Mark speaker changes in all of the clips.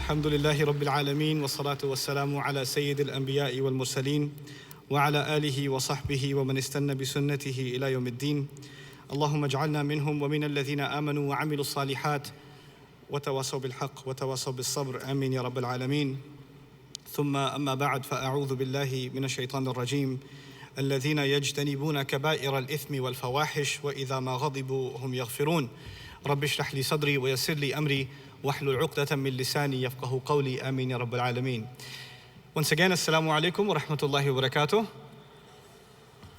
Speaker 1: الحمد لله رب العالمين والصلاة والسلام على سيد الأنبياء والمرسلين وعلى آله وصحبه ومن استنى بسنته إلى يوم الدين اللهم اجعلنا منهم ومن الذين آمنوا وعملوا الصالحات وتواصوا بالحق وتواصوا بالصبر آمين يا رب العالمين ثم أما بعد فأعوذ بالله من الشيطان الرجيم الذين يجتنبون كبائر الإثم والفواحش وإذا ما غضبوا هم يغفرون رب اشرح لي صدري ويسر لي أمري واحلل عقدة من لساني يفقه قولي آمين يا رب العالمين. Once again, assalamu alaikum wa rahmatullahi wa barakatuh.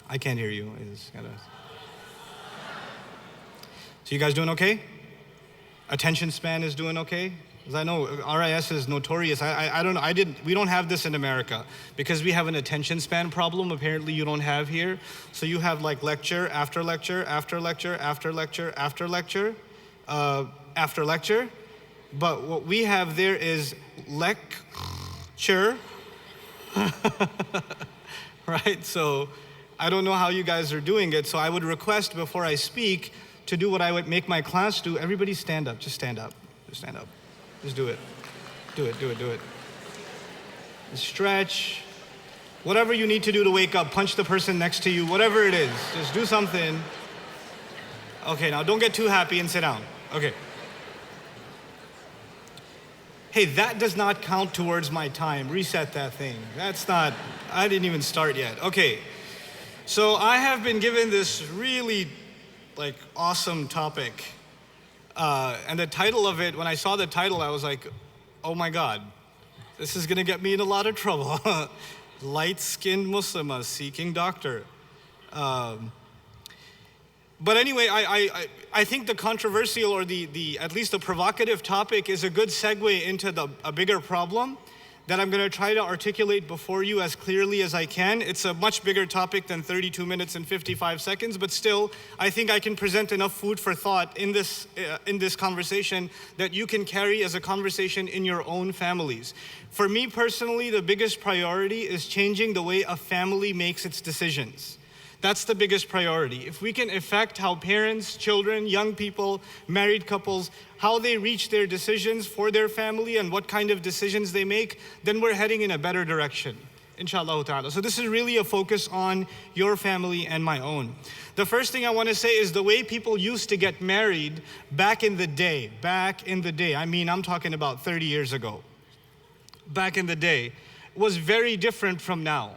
Speaker 1: I can't hear you. So you guys doing okay? Attention span is doing okay? Because I know RIS is notorious. I don't know. We don't have this in America because we have an attention span problem. Apparently you don't have here. So you have like lecture after lecture after lecture after lecture after lecture after lecture. But what we have there is lecture. Right? So I don't know how you guys are doing it. So I would request before I speak to do what I would make my class do. Everybody stand up. Just stand up. Just stand up. Just do it. Do it, do it, do it. Stretch. Whatever you need to do to wake up. Punch the person next to you. Whatever it is. Just do something. Okay, now don't get too happy and sit down. Okay. Hey, that does not count towards my time. Reset that thing. That's not, I didn't even start yet. Okay. So I have been given this really awesome topic. And the title of it, when I saw the title, I was like, oh my God, this is gonna get me in a lot of trouble. Light-skinned Muslimah seeking doctor. But anyway, I think the controversial or the at least the provocative topic is a good segue into a bigger problem that I'm gonna try to articulate before you as clearly as I can. It's a much bigger topic than 32 minutes and 55 seconds, but still, I think I can present enough food for thought in this conversation that you can carry as a conversation in your own families. For me personally, the biggest priority is changing the way a family makes its decisions. That's the biggest priority. If we can affect how parents, children, young people, married couples, how they reach their decisions for their family and what kind of decisions they make, then we're heading in a better direction, inshallah ta'ala. So this is really a focus on your family and my own. The first thing I want to say is the way people used to get married back in the day, I mean, I'm talking about 30 years ago, back in the day, was very different from now.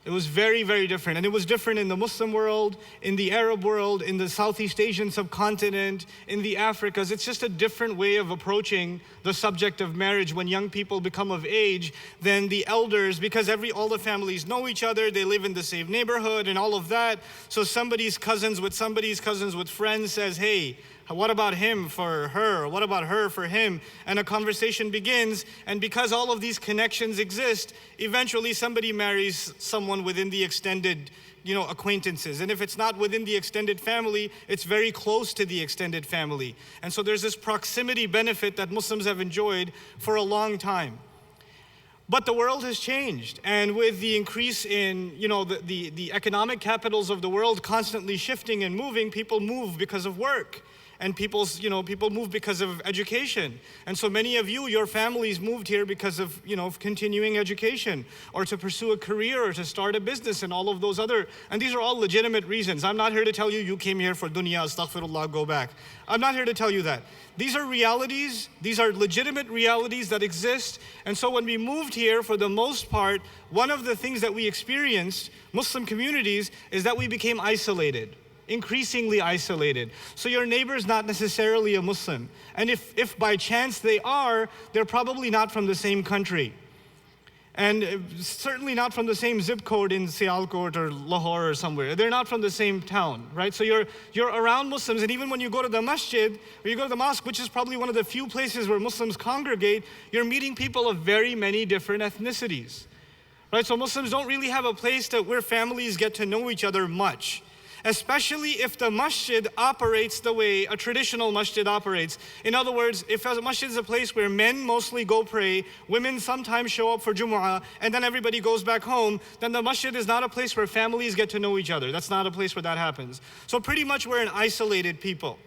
Speaker 1: It was very, very different. And it was different in the Muslim world, in the Arab world, in the Southeast Asian subcontinent, in the Africas. It's just a different way of approaching the subject of marriage when young people become of age than the elders, because all the families know each other, they live in the same neighborhood and all of that. So somebody's cousins with friends says, hey, what about him for her? What about her for him? And a conversation begins, and because all of these connections exist, eventually somebody marries someone within the extended, acquaintances. And if it's not within the extended family, it's very close to the extended family. And so there's this proximity benefit that Muslims have enjoyed for a long time. But the world has changed, and with the increase in, the economic capitals of the world constantly shifting and moving, people move because of work. And people move because of education. And so many of you, your families moved here because of, continuing education or to pursue a career or to start a business and all of those and these are all legitimate reasons. I'm not here to tell you came here for dunya, astaghfirullah, go back. I'm not here to tell you that. These are realities, these are legitimate realities that exist. And so when we moved here, for the most part, one of the things that we experienced, Muslim communities, is that we became isolated. Increasingly isolated. So your neighbor's not necessarily a Muslim. And if by chance they are, they're probably not from the same country. And certainly not from the same zip code in Sialkot or Lahore or somewhere. They're not from the same town, right? So you're around Muslims, and even when you go to the masjid, or you go to the mosque, which is probably one of the few places where Muslims congregate, you're meeting people of very many different ethnicities, right? So Muslims don't really have a place where families get to know each other much. Especially if the masjid operates the way a traditional masjid operates. In other words, if a masjid is a place where men mostly go pray, women sometimes show up for Jumu'ah, and then everybody goes back home, then the masjid is not a place where families get to know each other. That's not a place where that happens. So pretty much we're an isolated people.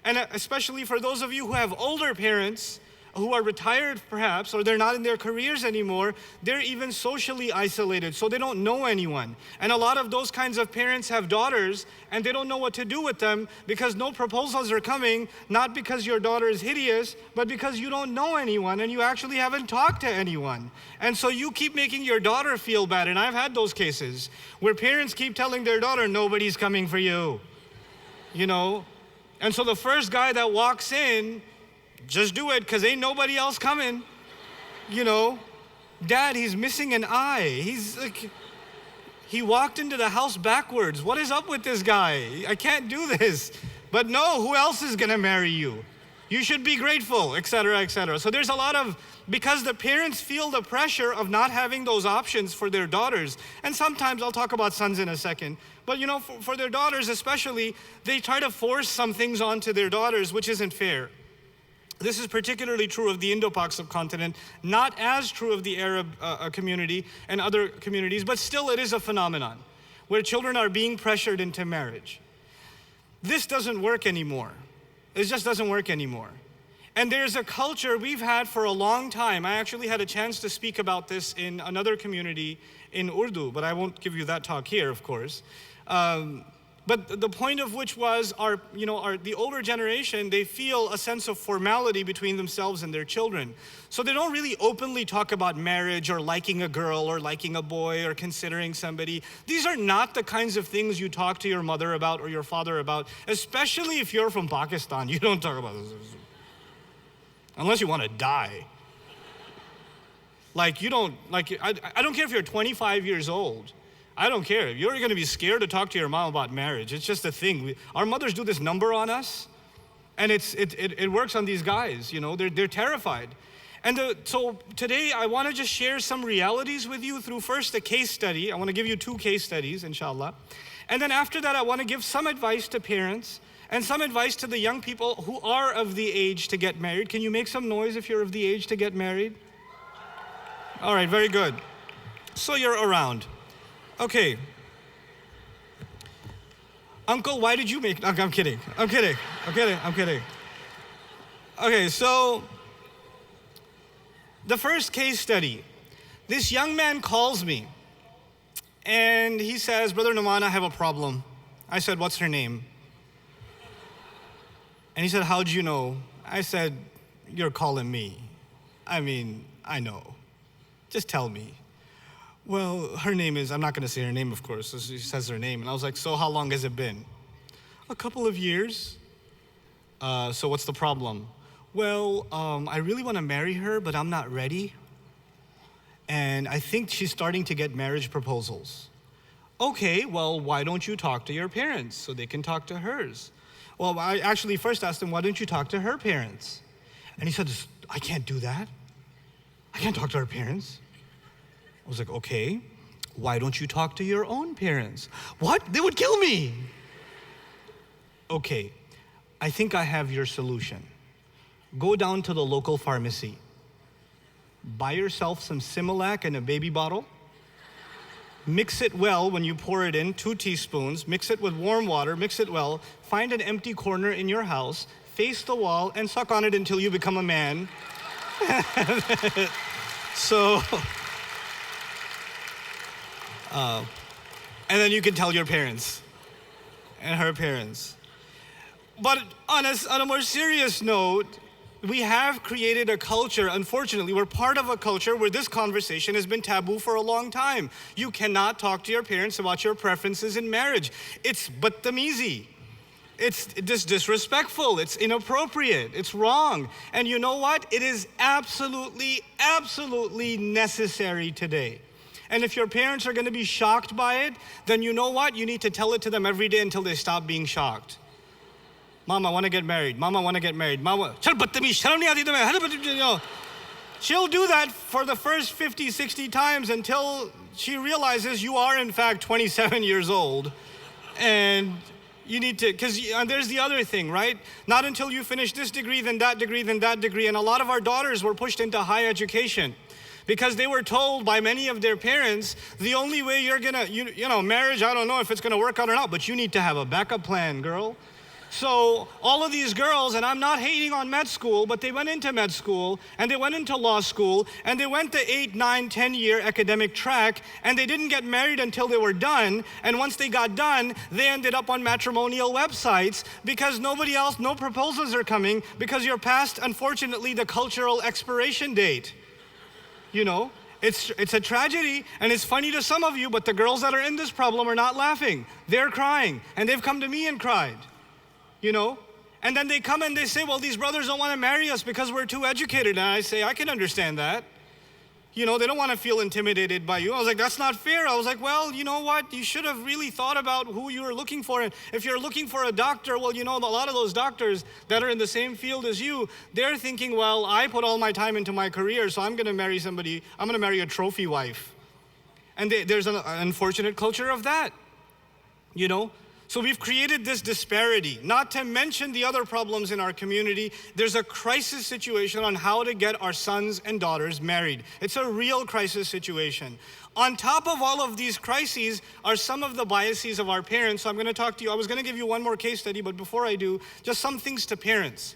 Speaker 1: And especially for those of you who have older parents, who are retired perhaps, or they're not in their careers anymore, they're even socially isolated, so they don't know anyone. And a lot of those kinds of parents have daughters, and they don't know what to do with them because no proposals are coming, not because your daughter is hideous, but because you don't know anyone and you actually haven't talked to anyone. And so you keep making your daughter feel bad, and I've had those cases where parents keep telling their daughter, nobody's coming for you, you know? And so the first guy that walks in, just do it, because ain't nobody else coming, you know? Dad, he's missing an eye. He's like, he walked into the house backwards. What is up with this guy? I can't do this. But no, who else is gonna marry you? You should be grateful, etc., etc. So there's a lot of, because the parents feel the pressure of not having those options for their daughters. And sometimes, I'll talk about sons in a second, but you know, for their daughters especially, they try to force some things onto their daughters, which isn't fair. This is particularly true of the Indo-Pak subcontinent, not as true of the Arab community and other communities, but still it is a phenomenon where children are being pressured into marriage. This doesn't work anymore. It just doesn't work anymore. And there's a culture we've had for a long time. I actually had a chance to speak about this in another community in Urdu, but I won't give you that talk here, of course. But the point of which was the older generation, they feel a sense of formality between themselves and their children. So they don't really openly talk about marriage or liking a girl or liking a boy or considering somebody. These are not the kinds of things you talk to your mother about or your father about, especially if you're from Pakistan. You don't talk about this. Unless you want to die. Like you don't, like I don't care if you're 25 years old. I don't care. You're going to be scared to talk to your mom about marriage. It's just a thing. Our mothers do this number on us, and it works on these guys. You know, they're terrified. And so today I want to just share some realities with you through first a case study. I want to give you 2 case studies, inshallah. And then after that, I want to give some advice to parents and some advice to the young people who are of the age to get married. Can you make some noise if you're of the age to get married? All right, very good. So you're around. Okay. Uncle, why did you make... Okay, I'm kidding. Okay, so the first case study. This young man calls me and he says, Brother Nouman, I have a problem. I said, what's her name? And he said, how'd you know? I said, you're calling me. I mean, I know. Just tell me. Well, her name is, I'm not going to say her name, of course. So she says her name. And I was like, so how long has it been? A couple of years. So what's the problem? Well, I really want to marry her, but I'm not ready. And I think she's starting to get marriage proposals. Okay, well, why don't you talk to your parents so they can talk to hers? Well, I actually first asked him, why don't you talk to her parents? And he said, I can't do that. I can't talk to her parents. I was like, okay, why don't you talk to your own parents? What? They would kill me. Okay, I think I have your solution. Go down to the local pharmacy. Buy yourself some Similac in a baby bottle. Mix it well when you pour it in, 2 teaspoons. Mix it with warm water, mix it well. Find an empty corner in your house, face the wall, and suck on it until you become a man. So... and then you can tell your parents and her parents. But on a more serious note, we have created a culture, unfortunately, we're part of a culture where this conversation has been taboo for a long time. You cannot talk to your parents about your preferences in marriage. It's badtamizi. It's just disrespectful. It's inappropriate. It's wrong. And you know what? It is absolutely, absolutely necessary today. And if your parents are going to be shocked by it, then you know what? You need to tell it to them every day until they stop being shocked. Mom, I want to get married. Mom, I want to get married. Mama, she'll do that for the first 50, 60 times until she realizes you are in fact 27 years old. And you need to, because there's the other thing, right? Not until you finish this degree, then that degree, then that degree. And a lot of our daughters were pushed into higher education because they were told by many of their parents, the only way you're gonna, marriage, I don't know if it's gonna work out or not, but you need to have a backup plan, girl. So all of these girls, and I'm not hating on med school, but they went into med school, and they went into law school, and they went the 8, 9, 10-year academic track, and they didn't get married until they were done. And once they got done, they ended up on matrimonial websites because nobody else, no proposals are coming because you're past, unfortunately, the cultural expiration date. You know, it's a tragedy, and it's funny to some of you, but the girls that are in this problem are not laughing. They're crying, and they've come to me and cried. You know, and then they come and they say, well, these brothers don't want to marry us because we're too educated. And I say, I can understand that. You know, they don't want to feel intimidated by you. I was like, that's not fair. I was like, well, you know what? You should have really thought about who you were looking for. And if you're looking for a doctor, well, you know, a lot of those doctors that are in the same field as you, they're thinking, well, I put all my time into my career, so I'm going to marry somebody, I'm going to marry a trophy wife. And there's an unfortunate culture of that, you know. So we've created this disparity, not to mention the other problems in our community. There's a crisis situation on how to get our sons and daughters married. It's a real crisis situation. On top of all of these crises are some of the biases of our parents. So I'm going to talk to you. I was going to give you one more case study, but before I do, just some things to parents.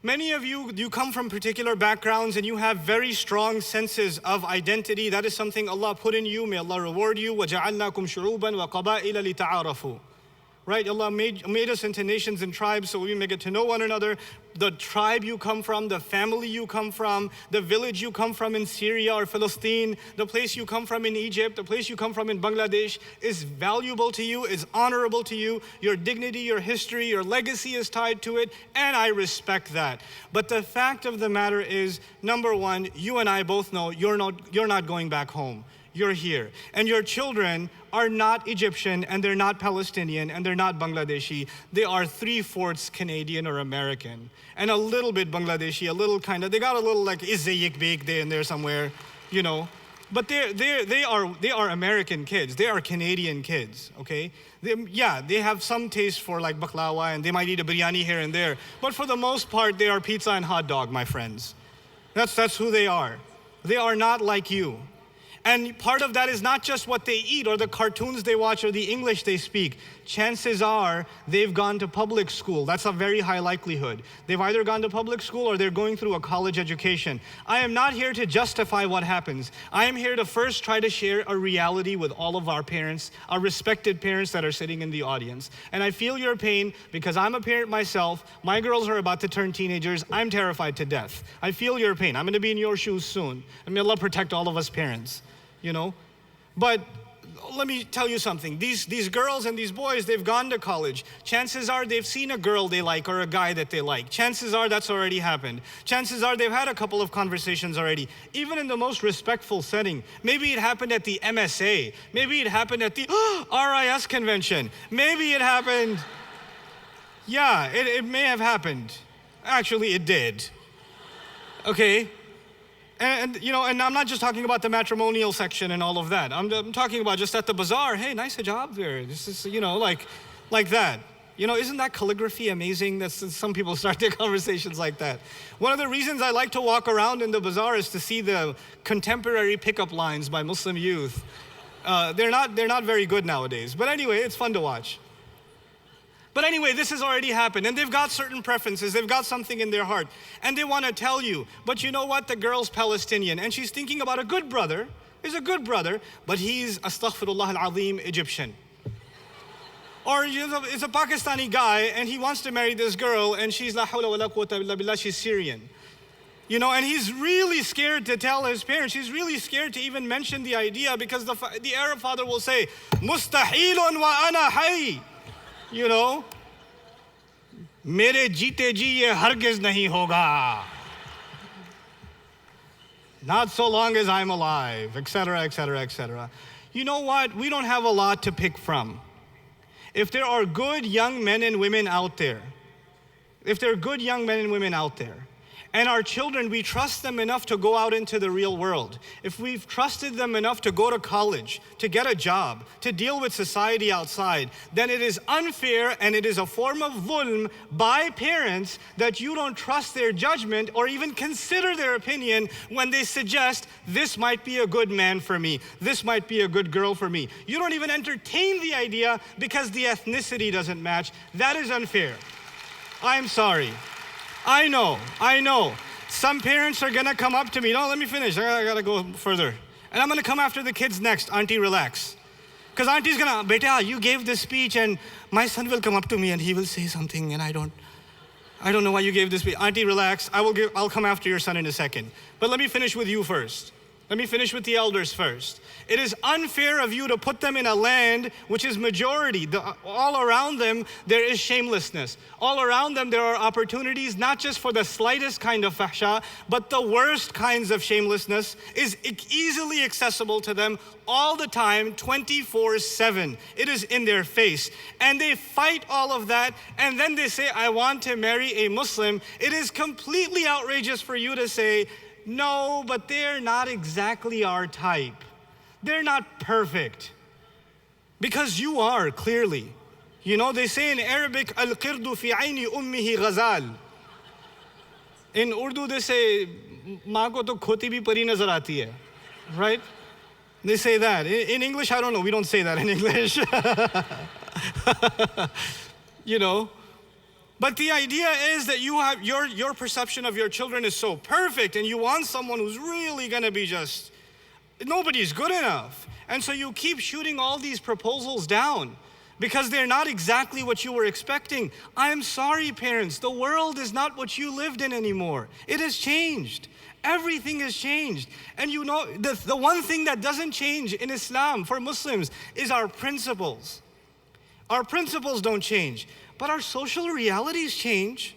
Speaker 1: Many of you come from particular backgrounds and you have very strong senses of identity. That is something Allah put in you. May Allah reward you. وَجَعَلْنَاكُمْ شُعُوبًا وَقَبَائِلَ لِتَعَارَفُوا. Right? Allah made us into nations and tribes so we may get to know one another. The tribe you come from, the family you come from, the village you come from in Syria or Palestine, the place you come from in Egypt, the place you come from in Bangladesh is valuable to you, is honorable to you. Your dignity, your history, your legacy is tied to it, and I respect that. But the fact of the matter is, number one, you and I both know you're not going back home. You're here. And your children are not Egyptian, and they're not Palestinian, and they're not Bangladeshi. They are 3/4 Canadian or American, and a little bit Bangladeshi, a little kind of, they got a little like Izzayik Bek there and there somewhere, you know. But they are American kids. They are Canadian kids, okay? They have some taste for like baklava, and they might eat a biryani here and there. But for the most part, they are pizza and hot dog, my friends. That's who they are. They are not like you. And part of that is not just what they eat or the cartoons they watch or the English they speak. Chances are they've gone to public school. That's a very high likelihood. They've either gone to public school or they're going through a college education. I am not here to justify what happens. I am here to first try to share a reality with all of our parents, our respected parents that are sitting in the audience. And I feel your pain because I'm a parent myself. My girls are about to turn teenagers. I'm terrified to death. I feel your pain. I'm going to be in your shoes soon. And may Allah protect all of us parents. You know, but let me tell you something. These girls and these boys, they've gone to college. Chances are they've seen a girl they like or a guy that they like. Chances are that's already happened. Chances are they've had a couple of conversations already, even in the most respectful setting. Maybe it happened at the MSA. Maybe it happened at the RIS convention. Maybe it happened. Yeah, it may have happened. Actually, it did. Okay. And you know, and I'm not just talking about the matrimonial section and all of that. I'm talking about just at the bazaar. Hey, nice hijab there. This is, you know, like that. You know, isn't that calligraphy amazing? That's some people start their conversations like that. One of the reasons I like to walk around in the bazaar is to see the contemporary pickup lines by Muslim youth. They're not very good nowadays. But anyway, it's fun to watch. But anyway, this has already happened, and they've got certain preferences. They've got something in their heart, and they want to tell you. But you know what? The girl's Palestinian, and she's thinking about a good brother. He's a good brother, but he's, astaghfirullah al-azim, Egyptian. Or it's a Pakistani guy, and he wants to marry this girl, and she's la hawla wa la quwwata illa billah, she's Syrian. You know, and he's really scared to tell his parents. He's really scared to even mention the idea because the Arab father will say, Mustahilun wa ana hayy. You know, mere jeete ji ye hargiz nahi hoga. Not so long as I'm alive, etc., etc., etc. You know what? We don't have a lot to pick from. If there are good young men and women out there, And our children, we trust them enough to go out into the real world. If we've trusted them enough to go to college, to get a job, to deal with society outside, then it is unfair and it is a form of dhulm by parents that you don't trust their judgment or even consider their opinion when they suggest, this might be a good man for me, this might be a good girl for me. You don't even entertain the idea because the ethnicity doesn't match. That is unfair. I'm sorry. I know. Some parents are gonna come up to me. No, let me finish. I gotta go further. And I'm gonna come after the kids next. Auntie, relax. Because auntie's gonna, beta, you gave this speech and my son will come up to me and he will say something and I don't know why you gave this speech. Auntie, relax. I'll come after your son in a second. But let me finish with you first. Let me finish with the elders first. It is unfair of you to put them in a land which is majority. All around them, there is shamelessness. All around them, there are opportunities, not just for the slightest kind of fahsha, but the worst kinds of shamelessness is easily accessible to them all the time, 24/7. It is in their face. And they fight all of that, and then they say, I want to marry a Muslim. It is completely outrageous for you to say, no, but they're not exactly our type. They're not perfect. Because you are, clearly. You know, they say in Arabic, al-qirdu fi ayni ummihi ghazal. In Urdu, they say, maa ko to khoti bhi pari nazar aati hai. Right? They say that. In English, I don't know. We don't say that in English. You know? But the idea is that you have your perception of your children is so perfect and you want someone who's really gonna be just, nobody's good enough. And so you keep shooting all these proposals down because they're not exactly what you were expecting. I'm sorry, parents, the world is not what you lived in anymore. It has changed. Everything has changed. And you know, the one thing that doesn't change in Islam for Muslims is our principles. Our principles don't change. But our social realities change,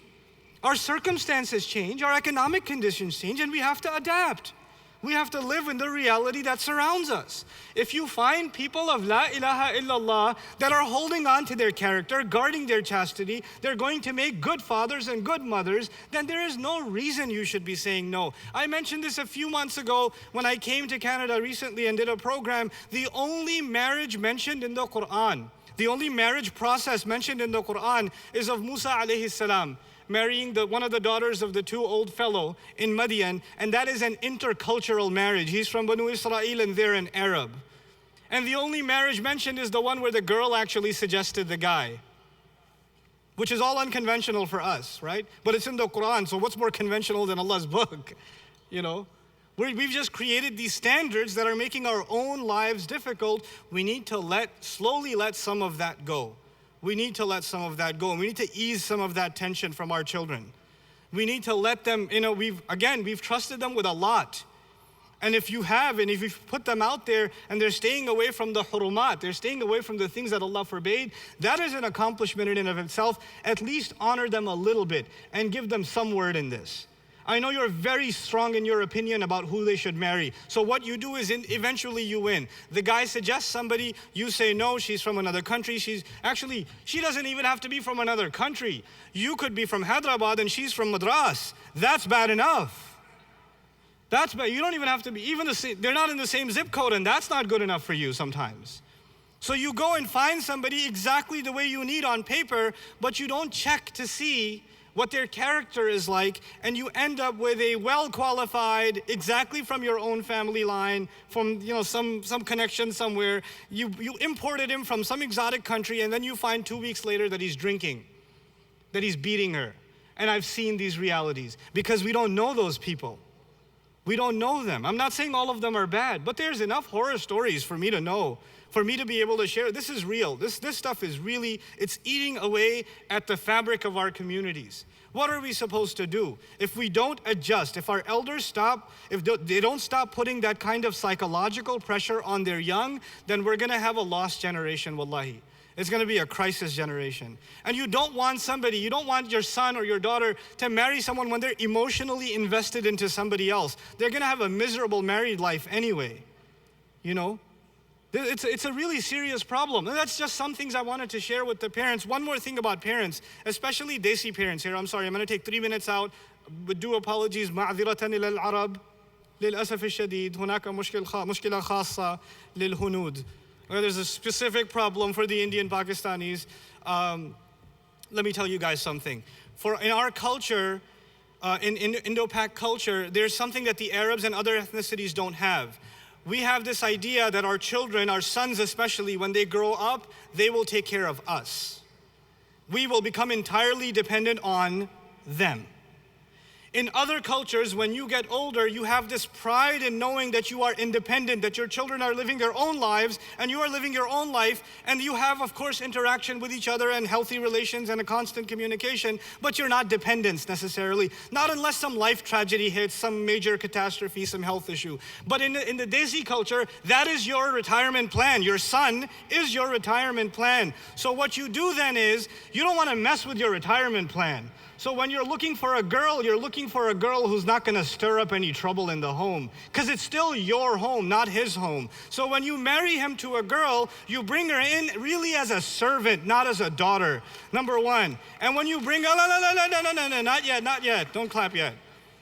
Speaker 1: our circumstances change, our economic conditions change, and we have to adapt. We have to live in the reality that surrounds us. If you find people of La ilaha illallah that are holding on to their character, guarding their chastity, they're going to make good fathers and good mothers, then there is no reason you should be saying no. I mentioned this a few months ago when I came to Canada recently and did a program. The only marriage mentioned in the Quran, the only marriage process mentioned in the Quran is of Musa alayhi salam marrying one of the daughters of the two old fellow in Madian, and that is an intercultural marriage. He's from Banu Israel and they're an Arab. And the only marriage mentioned is the one where the girl actually suggested the guy, which is all unconventional for us, right? But it's in the Quran, so what's more conventional than Allah's book, you know? We've just created these standards that are making our own lives difficult. We need to slowly let some of that go. We need to let some of that go. And we need to ease some of that tension from our children. We need to let them, you know, we've trusted them with a lot. And if you've put them out there and they're staying away from the hurumat, they're staying away from the things that Allah forbade, that is an accomplishment in and of itself. At least honor them a little bit and give them some word in this. I know you're very strong in your opinion about who they should marry. So what you do is eventually you win. The guy suggests somebody, you say no, she's from another country. She doesn't even have to be from another country. You could be from Hyderabad and she's from Madras. That's bad enough. That's bad. You don't even have to be, they're not in the same zip code and that's not good enough for you sometimes. So you go and find somebody exactly the way you need on paper, but you don't check to see what their character is like, and you end up with a well-qualified, exactly from your own family line, from some connection somewhere. You imported him from some exotic country, and then you find 2 weeks later that he's drinking, that he's beating her. And I've seen these realities because we don't know those people. We don't know them. I'm not saying all of them are bad, but there's enough horror stories for me to know, for me to be able to share. This is real. This stuff is really, it's eating away at the fabric of our communities. What are we supposed to do? If we don't adjust, if our elders they don't stop putting that kind of psychological pressure on their young, then we're gonna have a lost generation, wallahi. It's gonna be a crisis generation. And you don't want your son or your daughter to marry someone when they're emotionally invested into somebody else. They're gonna have a miserable married life anyway, you know? It's a really serious problem. And that's just some things I wanted to share with the parents. One more thing about parents, especially Desi parents here. I'm sorry, I'm gonna take 3 minutes out. with due apologies, معذرة إلى العرب للأسف الشديد هناك مشكلة خاصة للهنود. There's a specific problem for the Indian Pakistanis. Let me tell you guys something. In our culture, in Indo-Pak culture, there's something that the Arabs and other ethnicities don't have. We have this idea that our children, our sons especially, when they grow up, they will take care of us. We will become entirely dependent on them. In other cultures, when you get older, you have this pride in knowing that you are independent, that your children are living their own lives, and you are living your own life, and you have, of course, interaction with each other and healthy relations and a constant communication, but you're not dependents necessarily. Not unless some life tragedy hits, some major catastrophe, some health issue. But in the Desi culture, that is your retirement plan. Your son is your retirement plan. So what you do then is, you don't want to mess with your retirement plan. So when you're looking for a girl, you're looking for a girl who's not going to stir up any trouble in the home, because it's still your home, not his home. So when you marry him to a girl, you bring her in really as a servant, not as a daughter, number one. And when you bring her, no, not yet, don't clap yet.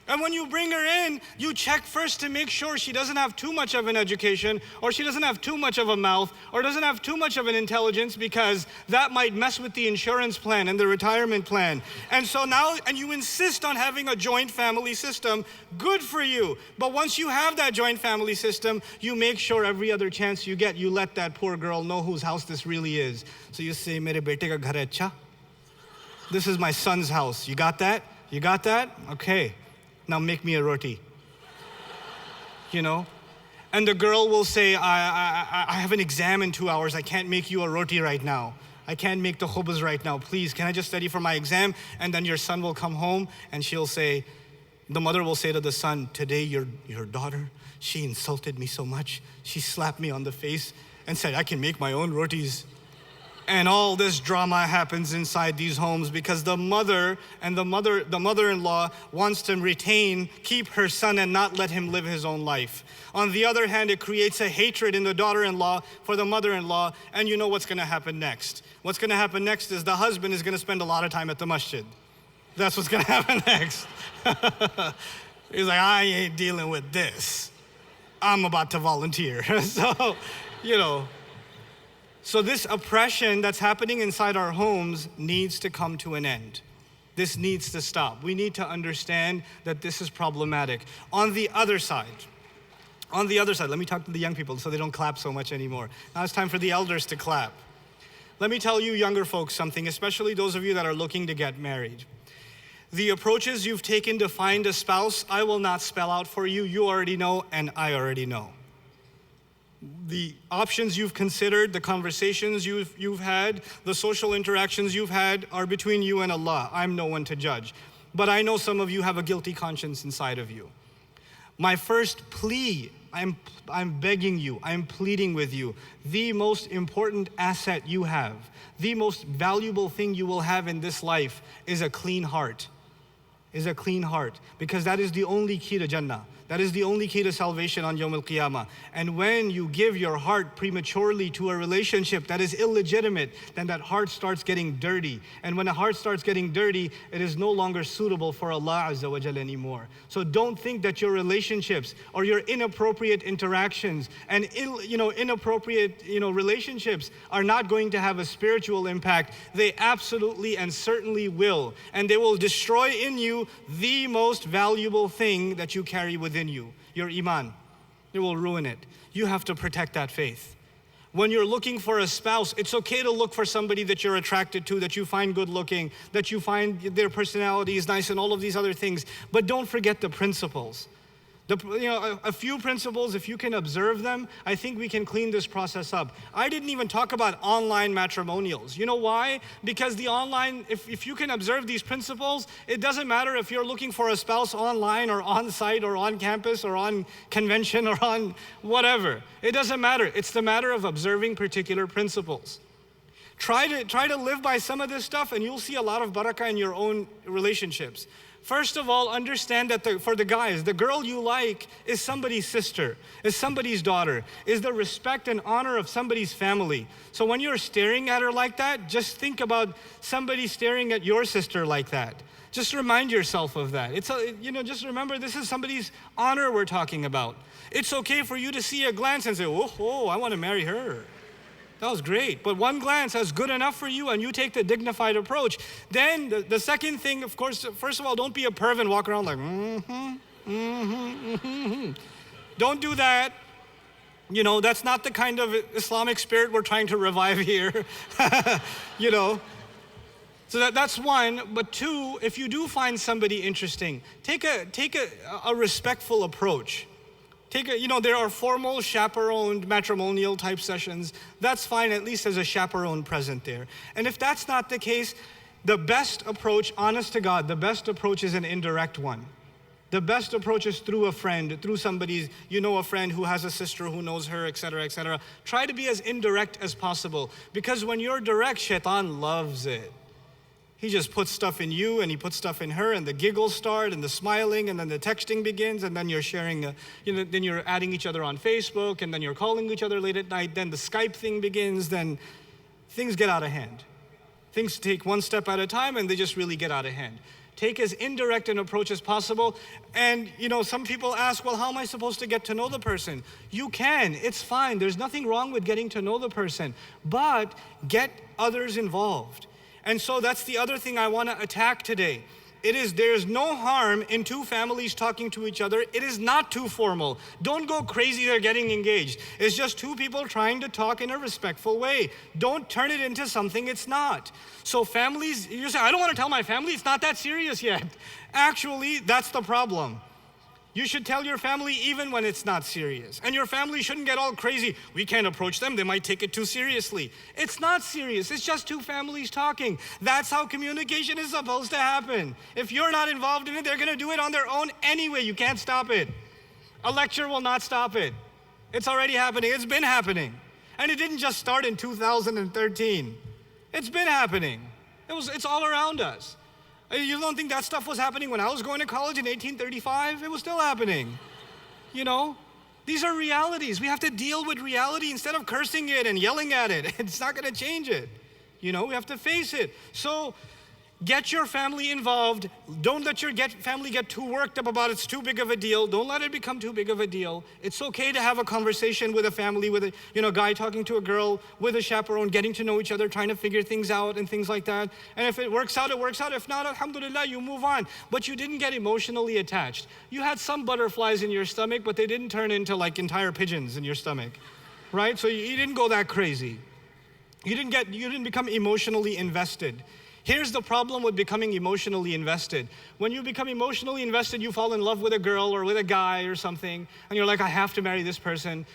Speaker 1: And when you bring her in, you check first to make sure she doesn't have too much of an education, or she doesn't have too much of a mouth, or doesn't have too much of an intelligence, because that might mess with the insurance plan and the retirement plan. And so now, and you insist on having a joint family system, good for you. But once you have that joint family system, you make sure every other chance you get, you let that poor girl know whose house this really is. So you say, mere bete ka ghar hai acha? This is my son's house. You got that? You got that? Okay. Now make me a roti. You know? And the girl will say, I have an exam in 2 hours. I can't make you a roti right now. I can't make the khubz right now. Please, can I just study for my exam? And then your son will come home and she'll say, the mother will say to the son, today your daughter, she insulted me so much. She slapped me on the face and said, I can make my own rotis. And all this drama happens inside these homes because the mother and the mother-in-law wants to keep her son and not let him live his own life. On the other hand, it creates a hatred in the daughter-in-law for the mother-in-law, and you know what's going to happen next. What's going to happen next is the husband is going to spend a lot of time at the masjid. That's what's going to happen next. He's like, I ain't dealing with this. I'm about to volunteer. So, you know. So this oppression that's happening inside our homes needs to come to an end. This needs to stop. We need to understand that this is problematic. On the other side, let me talk to the young people so they don't clap so much anymore. Now it's time for the elders to clap. Let me tell you younger folks something, especially those of you that are looking to get married. The approaches you've taken to find a spouse, I will not spell out for you. You already know, and I already know. The options you've considered, the conversations you've had, the social interactions you've had are between you and Allah. I'm no one to judge. But I know some of you have a guilty conscience inside of you. My first plea, I'm begging you, I'm pleading with you, the most important asset you have, the most valuable thing you will have in this life is a clean heart. Because that is the only key to Jannah. That is the only key to salvation on Yawm al-Qiyamah. And when you give your heart prematurely to a relationship that is illegitimate, then that heart starts getting dirty. And when a heart starts getting dirty, it is no longer suitable for Allah Azza wa Jalla anymore. So don't think that your relationships or your inappropriate interactions and inappropriate relationships are not going to have a spiritual impact. They absolutely and certainly will. And they will destroy in you the most valuable thing that you carry within you, your iman. It will ruin it. You have to protect that faith. When you're looking for a spouse, it's okay to look for somebody that you're attracted to, that you find good looking, that you find their personality is nice and all of these other things. But don't forget the principles. A few principles, if you can observe them, I think we can clean this process up. I didn't even talk about online matrimonials. You know why? Because the online, if you can observe these principles, it doesn't matter if you're looking for a spouse online or on site or on campus or on convention or on whatever. It doesn't matter. It's the matter of observing particular principles. Try to live by some of this stuff and you'll see a lot of barakah in your own relationships. First of all, understand that for the guys, the girl you like is somebody's sister, is somebody's daughter, is the respect and honor of somebody's family. So when you're staring at her like that, just think about somebody staring at your sister like that. Just remind yourself of that. Just remember this is somebody's honor we're talking about. It's okay for you to see a glance and say, oh, I want to marry her. That was great. But one glance is good enough for you and you take the dignified approach. Then the second thing, of course, first of all, don't be a perv and walk around like, Don't do that. That's not the kind of Islamic spirit we're trying to revive here. So that's one. But two, if you do find somebody interesting, take a respectful approach. There are formal chaperoned matrimonial type sessions. That's fine, at least there's a chaperone present there. And if that's not the case, the best approach, honest to God, the best approach is an indirect one. The best approach is through a friend, through somebody's, a friend who has a sister who knows her, etc., etc. Try to be as indirect as possible. Because when you're direct, shaitan loves it. He just puts stuff in you and he puts stuff in her and the giggles start and the smiling and then the texting begins and then you're sharing, then you're adding each other on Facebook and then you're calling each other late at night. Then the Skype thing begins, then things get out of hand. Things take one step at a time and they just really get out of hand. Take as indirect an approach as possible. And some people ask, well, how am I supposed to get to know the person? You can, it's fine. There's nothing wrong with getting to know the person, but get others involved. And so that's the other thing I want to attack today. There's no harm in two families talking to each other. It is not too formal. Don't go crazy, they're getting engaged. It's just two people trying to talk in a respectful way. Don't turn it into something it's not. So families, you say, I don't want to tell my family, it's not that serious yet. Actually, that's the problem. You should tell your family even when it's not serious. And your family shouldn't get all crazy. We can't approach them, they might take it too seriously. It's not serious, it's just two families talking. That's how communication is supposed to happen. If you're not involved in it, they're gonna do it on their own anyway. You can't stop it. A lecture will not stop it. It's already happening, it's been happening. And it didn't just start in 2013. It's been happening. It's all around us. You don't think that stuff was happening when I was going to college in 1835? It was still happening. These are realities. We have to deal with reality instead of cursing it and yelling at it. It's not going to change it. We have to face it. So get your family involved. Don't let your family get too worked up about it's too big of a deal. Don't let it become too big of a deal. It's okay to have a conversation with a family, with a guy talking to a girl, with a chaperone, getting to know each other, trying to figure things out and things like that. And if it works out, it works out. If not, alhamdulillah, you move on. But you didn't get emotionally attached. You had some butterflies in your stomach, but they didn't turn into like entire pigeons in your stomach, right? So you didn't go that crazy. You didn't become emotionally invested. Here's the problem with becoming emotionally invested. When you become emotionally invested, you fall in love with a girl or with a guy or something, and you're like, I have to marry this person.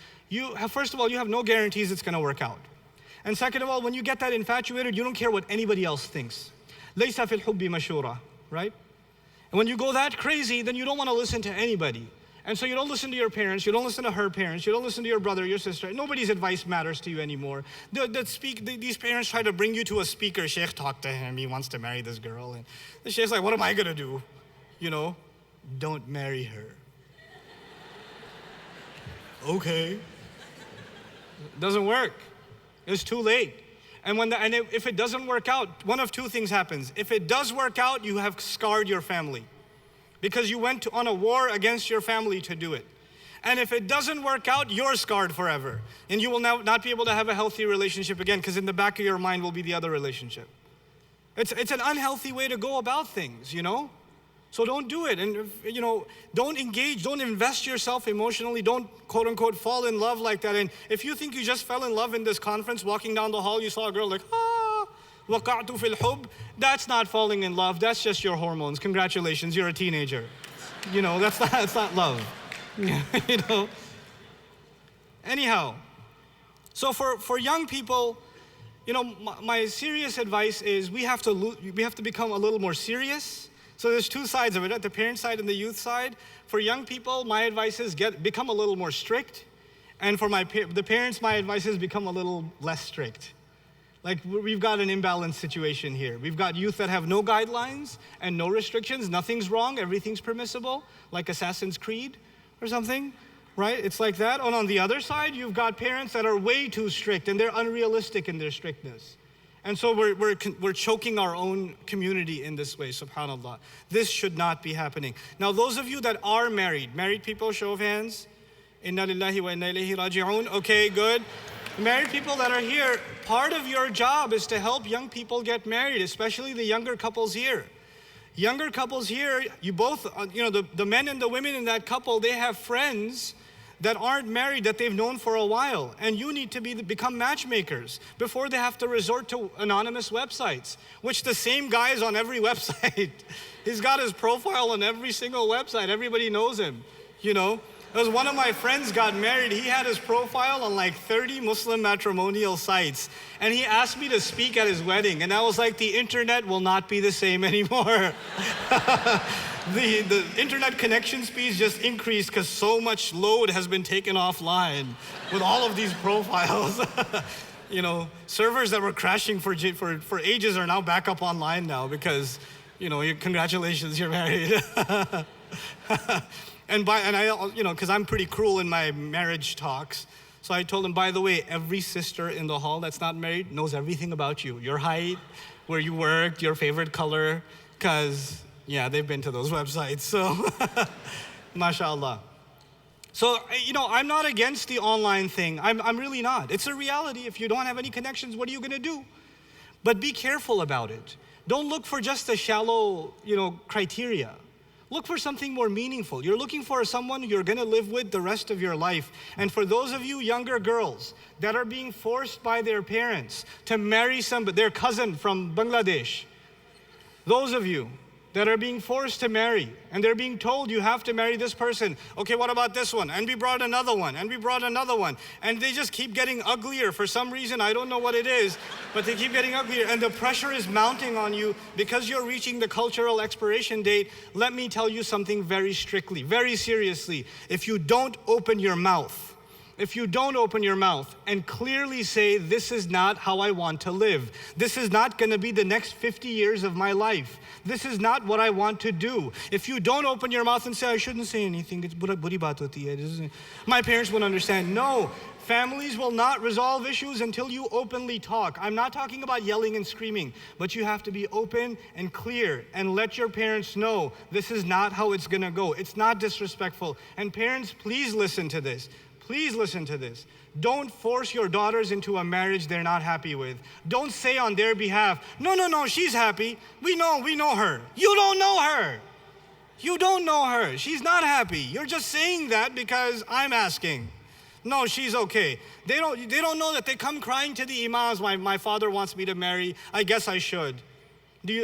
Speaker 1: First of all, you have no guarantees it's gonna work out. And second of all, when you get that infatuated, you don't care what anybody else thinks. لَيْسَ فِي الْحُبِّ مَشُورَةٌ, right? And when you go that crazy, then you don't wanna listen to anybody. And so you don't listen to your parents, you don't listen to her parents, you don't listen to your brother, your sister. Nobody's advice matters to you anymore. These parents try to bring you to a speaker. Sheikh, talk to him, he wants to marry this girl. And the Sheikh's like, what am I gonna do? Don't marry her. Okay. Doesn't work. It's too late. And if it doesn't work out, one of two things happens. If it does work out, you have scarred your family, because you went on a war against your family to do it. And if it doesn't work out, you're scarred forever. And you will now not be able to have a healthy relationship again, because in the back of your mind will be the other relationship. It's an unhealthy way to go about things, So don't do it. And, don't engage, don't invest yourself emotionally. Don't, quote unquote, fall in love like that. And if you think you just fell in love in this conference, walking down the hall, you saw a girl like, وَقَعْتُ فِي الْحُبِّ. That's not falling in love. That's just your hormones. Congratulations, you're a teenager. That's not love. Anyhow, so for young people, my serious advice is we have to become a little more serious. So there's two sides of it, at the parent side and the youth side. For young people, my advice is become a little more strict. And for the parents, my advice is become a little less strict. Like, we've got an imbalanced situation here. We've got youth that have no guidelines and no restrictions. Nothing's wrong, everything's permissible, like Assassin's Creed or something, right? It's like that. And on the other side, you've got parents that are way too strict and they're unrealistic in their strictness. And so we're choking our own community in this way, subhanAllah. This should not be happening. Now those of you that are married people, show of hands. Inna lillahi wa inna ilayhi raji'un. Okay, good. Married people that are here, part of your job is to help young people get married, especially the younger couples here. Younger couples here, you both, the men and the women in that couple, they have friends that aren't married that they've known for a while, and you need to become matchmakers before they have to resort to anonymous websites, which the same guy is on every website. He's got his profile on every single website. Everybody knows him, As one of my friends got married, he had his profile on like 30 Muslim matrimonial sites, and he asked me to speak at his wedding, and I was like, the internet will not be the same anymore. The internet connection speeds just increased because so much load has been taken offline with all of these profiles. Servers that were crashing for ages are now back up online now because, congratulations, you're married. Because I'm pretty cruel in my marriage talks. So I told him, by the way, every sister in the hall that's not married knows everything about you. Your height, where you worked, your favorite color, because they've been to those websites, so mashallah. So, I'm not against the online thing. I'm really not. It's a reality. If you don't have any connections, what are you gonna do? But be careful about it. Don't look for just a shallow, criteria. Look for something more meaningful. You're looking for someone you're gonna live with the rest of your life. And for those of you younger girls that are being forced by their parents to marry their cousin from Bangladesh, those of you that are being forced to marry, and they're being told you have to marry this person. Okay, what about this one? And we brought another one, and we brought another one. And they just keep getting uglier for some reason. I don't know what it is, but they keep getting uglier. And the pressure is mounting on you because you're reaching the cultural expiration date. Let me tell you something very strictly, very seriously. If you don't open your mouth and clearly say, this is not how I want to live. This is not gonna be the next 50 years of my life. This is not what I want to do. If you don't open your mouth and say, I shouldn't say anything, it's buri baat hoti hai. My parents won't understand. No, families will not resolve issues until you openly talk. I'm not talking about yelling and screaming, but you have to be open and clear and let your parents know this is not how it's gonna go. It's not disrespectful. And parents, please listen to this. Please listen to this. Don't force your daughters into a marriage they're not happy with. Don't say on their behalf, no, she's happy. We know her. You don't know her. You don't know her. She's not happy. You're just saying that because I'm asking. No, she's okay. They don't know that they come crying to the imams, my father wants me to marry, I guess I should.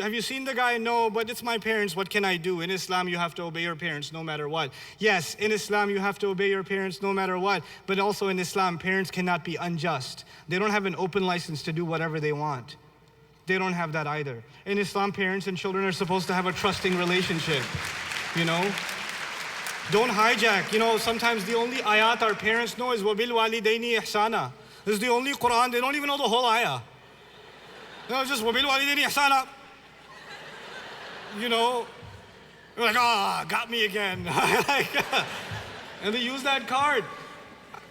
Speaker 1: Have you seen the guy? No, but it's my parents, what can I do? In Islam, you have to obey your parents no matter what. Yes, in Islam, you have to obey your parents no matter what. But also in Islam, parents cannot be unjust. They don't have an open license to do whatever they want. They don't have that either. In Islam, parents and children are supposed to have a trusting relationship, Don't hijack, sometimes the only ayat our parents know is وَبِالْوَالِدَيْنِ إِحْسَانًا. This is the only Quran, they don't even know the whole ayah. Just وَبِالْوَالِدَيْنِ إِحْسَانًا. Like, got me again. And they use that card.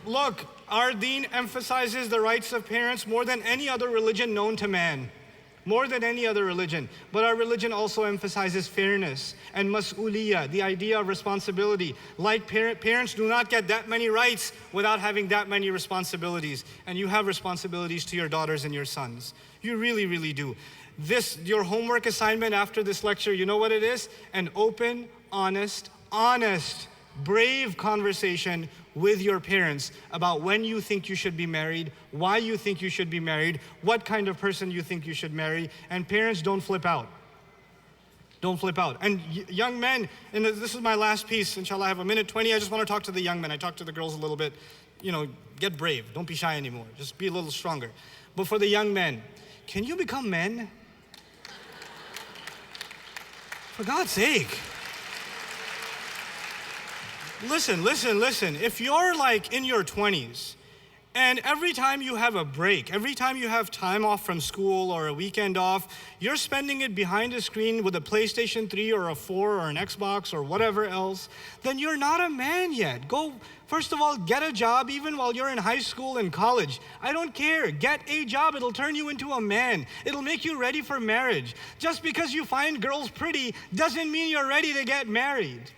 Speaker 1: Look, our deen emphasizes the rights of parents more than any other religion known to man. More than any other religion. But our religion also emphasizes fairness and mas'uliyah, the idea of responsibility. Like parents do not get that many rights without having that many responsibilities. And you have responsibilities to your daughters and your sons. You really, really do. Your homework assignment after this lecture, you know what it is? An open, honest, brave conversation with your parents about when you think you should be married, why you think you should be married, what kind of person you think you should marry, and parents, don't flip out. Don't flip out. And young men, and this is my last piece, inshallah I have a minute 20, I just want to talk to the young men. I talked to the girls a little bit. Get brave, don't be shy anymore, just be a little stronger. But for the young men, can you become men? For God's sake. Listen. If you're like in your 20s And every time you have a break, every time you have time off from school or a weekend off, you're spending it behind a screen with a PlayStation 3 or a 4 or an Xbox or whatever else, then you're not a man yet. Go, first of all, get a job even while you're in high school and college. I don't care. Get a job. It'll turn you into a man. It'll make you ready for marriage. Just because you find girls pretty doesn't mean you're ready to get married.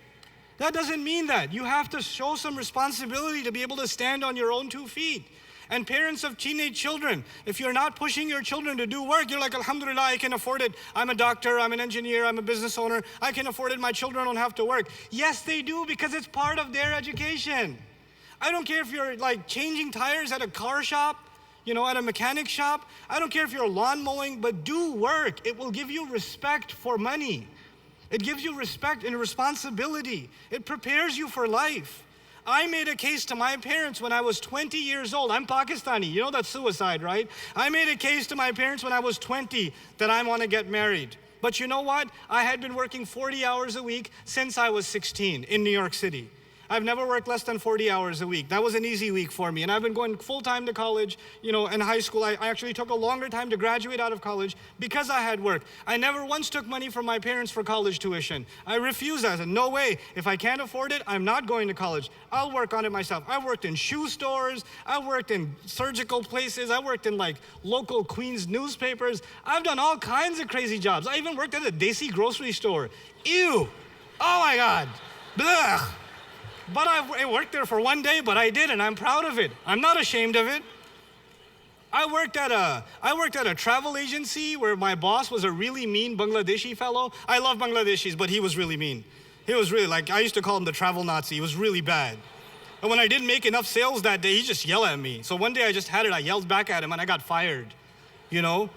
Speaker 1: That doesn't mean that. You have to show some responsibility to be able to stand on your own 2 feet. And parents of teenage children, if you're not pushing your children to do work, you're like, alhamdulillah, I can afford it. I'm a doctor, I'm an engineer, I'm a business owner. I can afford it, my children don't have to work. Yes, they do, because it's part of their education. I don't care if you're like changing tires at a car shop, at a mechanic shop. I don't care if you're lawn mowing, but do work. It will give you respect for money. It gives you respect and responsibility. It prepares you for life. I made a case to my parents when I was 20 years old. I'm Pakistani, that's suicide, right? I made a case to my parents when I was 20 that I want to get married. But you know what? I had been working 40 hours a week since I was 16 in New York City. I've never worked less than 40 hours a week. That was an easy week for me. And I've been going full-time to college, in high school. I actually took a longer time to graduate out of college because I had work. I never once took money from my parents for college tuition. I refused that. I said, no way. If I can't afford it, I'm not going to college. I'll work on it myself. I worked in shoe stores. I worked in surgical places. I worked in local Queens newspapers. I've done all kinds of crazy jobs. I even worked at a Desi grocery store. Ew. Oh my God. Blech. But I worked there for one day, but I did, and I'm proud of it. I'm not ashamed of it. I worked at a travel agency where my boss was a really mean Bangladeshi fellow. I love Bangladeshis, but he was really mean. He was really I used to call him the travel Nazi. He was really bad. And when I didn't make enough sales that day, he just yelled at me. So one day I just had it. I yelled back at him, and I got fired, And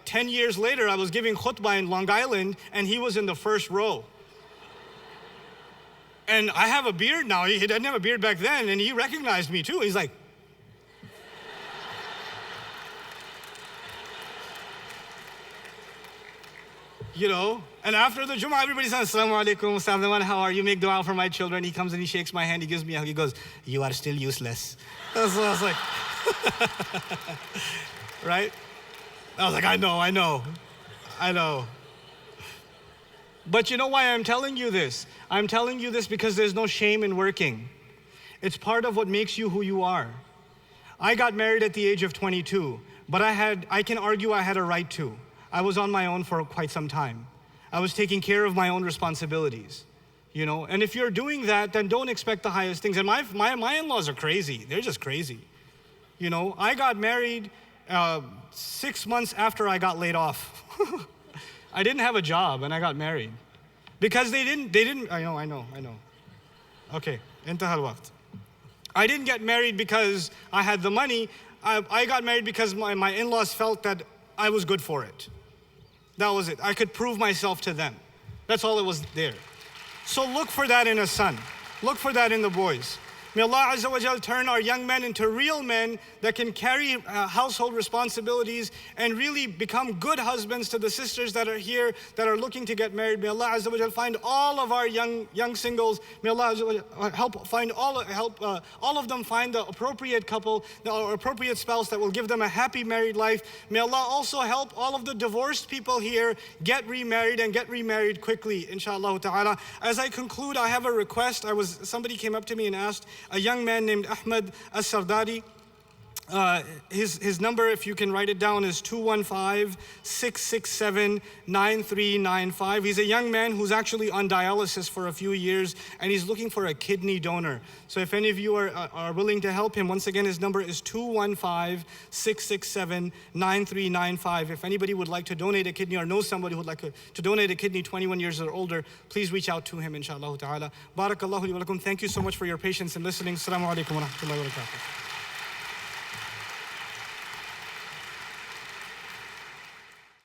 Speaker 1: 10 years later, I was giving khutbah in Long Island, and he was in the first row. And I have a beard now. He didn't have a beard back then, and he recognized me too. He's like, and after the Jummah, everybody says, Assalamu alaikum, Ustadh, how are you? Make dua for my children. He comes and he shakes my hand, he gives me a hug, he goes, you are still useless. So I was like, right? I was like, I know. But you know why I'm telling you this? I'm telling you this because there's no shame in working. It's part of what makes you who you are. I got married at the age of 22, but I can argue I had a right to. I was on my own for quite some time. I was taking care of my own responsibilities, And if you're doing that, then don't expect the highest things. And my in-laws are crazy. They're just crazy. I got married 6 months after I got laid off. I didn't have a job and I got married. Because they didn't, I know. Okay, intahal waqt. I didn't get married because I had the money. I got married because my in-laws felt that I was good for it. That was it. I could prove myself to them. That's all it was there. So look for that in a son. Look for that in the boys. May Allah Azza wa Jal turn our young men into real men that can carry household responsibilities and really become good husbands to the sisters that are here that are looking to get married. May Allah Azza wa Jal find all of our young singles. May Allah Azza wa Jal help all of them find the appropriate couple, the appropriate spouse that will give them a happy married life. May Allah also help all of the divorced people here get remarried and get remarried quickly, inshallah ta'ala. As I conclude, I have a request. Somebody came up to me and asked, a young man named Ahmed As-Sardari. His number, if you can write it down, is 215-667-9395. He's a young man who's actually on dialysis for a few years, and he's looking for a kidney donor. So if any of you are willing to help him, once again, his number is 215-667-9395. If anybody would like to donate a kidney or knows somebody who would like to donate a kidney 21 years or older, please reach out to him, inshallah ta'ala. Barakallahu li wa lakum. Thank you so much for your patience and listening. Assalamu alaikum wa rahmatullahi wa barakatuh.